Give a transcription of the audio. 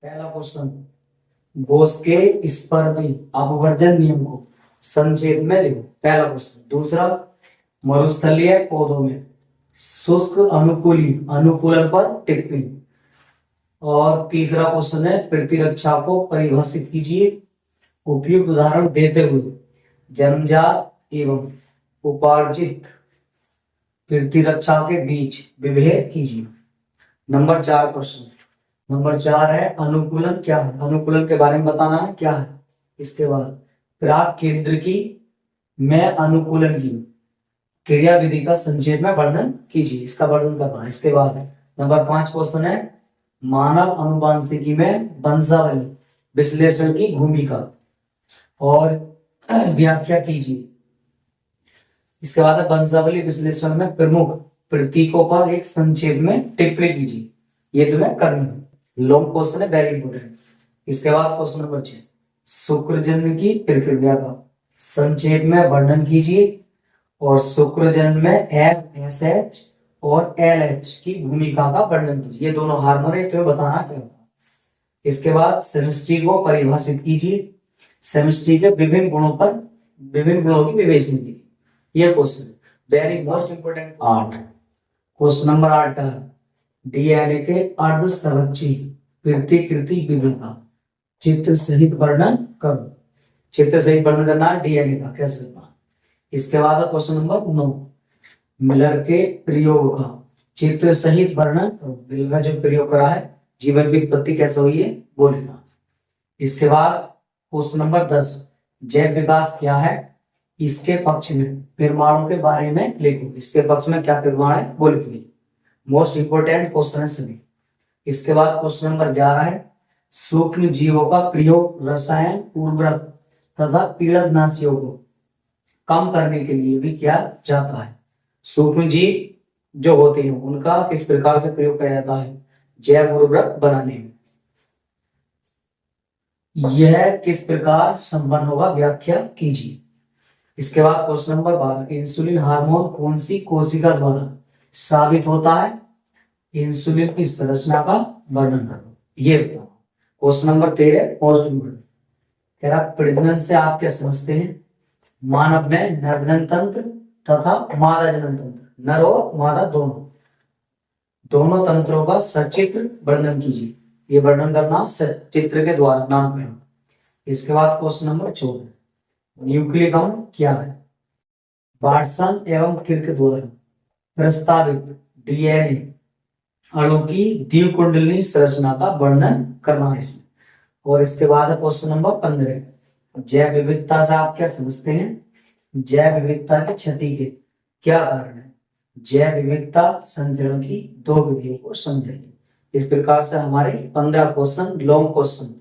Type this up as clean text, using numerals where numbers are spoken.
पहला क्वेश्चन, बोस के स्पर्धी अपवर्जन नियम को संक्षेप में लिखो। पहला क्वेश्चन। दूसरा, मरुस्थलीय पौधों में शुष्क अनुकूली अनुकूलन पर टिप्पणी। और तीसरा क्वेश्चन है, प्रतिरक्षा को परिभाषित कीजिए उपयुक्त उदाहरण देते हुए। जन्मजात एवं उपार्जित प्रतिरक्षा के बीच विभेद कीजिए। Number 4 question. नंबर 4 है, अनुकूलन क्या है? अनुकूलन के बारे में बताना है क्या है। इसके बाद प्राक केंद्र की में अनुकूलन की क्रिया विधि का संक्षेप में वर्णन कीजिए। इसका वर्णन करना है। इसके बाद नंबर 5 क्वेश्चन है, मानव अनुवांशिकी में वंशावली विश्लेषण की भूमिका और व्याख्या कीजिए। इसके बाद वंशावली विश्लेषण में प्रमुख प्रतीकों पर एक संक्षेप में टिप्पणी कीजिए। ये तुम्हें करनी है, लॉन्ग क्वेश्चन है, वेरी इंपोर्टेंट। इसके बाद क्वेश्चन नंबर 6, शुक्रजन्म की प्रक्रिया का संक्षेप में वर्णन कीजिए और शुक्रजन्म में FSH और LH की भूमिका का वर्णन कीजिए। ये दोनों हार्मोन है, तुम्हें बताना क्या होगा। इसके बाद सेमिस्ट्री को परिभाषित कीजिए। सेमिस्ट्री के विभिन्न गुणों की विवेचना कीजिए। ये question very most important. 8 question number 8 का DNA के अर्ध संरक्षी प्रतिकृति विधि का चित्र सहित वर्णन करो। चित्र सहित वर्णन करना है DNA का, कैसे करना। इसके बाद क्वेश्चन नंबर 9, मिलर के प्रयोग का चित्र सहित वर्णन करो। मिलर का जो प्रयोग करा है, जीवन की उत्पत्ति कैसे हुई है वो लिखना। इसके बाद क्वेश्चन नंबर 10, जैव विकास क्या है, इसके पक्ष में परमाणु के बारे में लिखो। इसके पक्ष में क्या परमाणु है वो लिखिए। मोस्ट इंपोर्टेंट क्वेश्चन है सभी। इसके बाद क्वेश्चन नंबर 11 है, सूक्ष्म जीवों का प्रयोग रसायन उर्वरक तथा कीटनाशियों को कम करने के लिए भी किया जाता है। सूक्ष्म जीव जो होते हैं उनका किस प्रकार से प्रयोग किया जाता है जैव उर्वरक बनाने में, यह किस प्रकार संपन्न होगा, व्याख्या कीजिए। इसके बाद क्वेश्चन नंबर 12, इंसुलिन हार्मोन कौन सी कोशिका द्वारा साबित होता है, इंसुलिन की संरचना का वर्णन करो। ये बताओ। क्वेश्चन नंबर 13 मोस्ट इंपोर्टेंट, कह रहा प्रजनन से आप क्या समझते हैं। मानव में नर जनन तंत्र तथा मादा जनन तंत्र, नर और मादा दोनों तंत्रों का सचित्र वर्णन कीजिए। ये वर्णन करना चित्र के द्वारा, नाम कहना। इसके बाद क्वेश्चन नंबर 14, न्यूक्लियम क्या है। वाटसन एवं किर्क द्वारा प्रस्तावित DNA अणु की द्विकुंडलिनी संरचना का वर्णन करना है इसमें। और इसके बाद क्वेश्चन नंबर 15, जैव विविधता से आप क्या समझते हैं। जैव विविधता की क्षति के क्या कारण है। जैव विविधता संचरण की 2 विधियों को समझेंगे। इस प्रकार से हमारे 15 क्वेश्चन लॉन्ग क्वेश्चन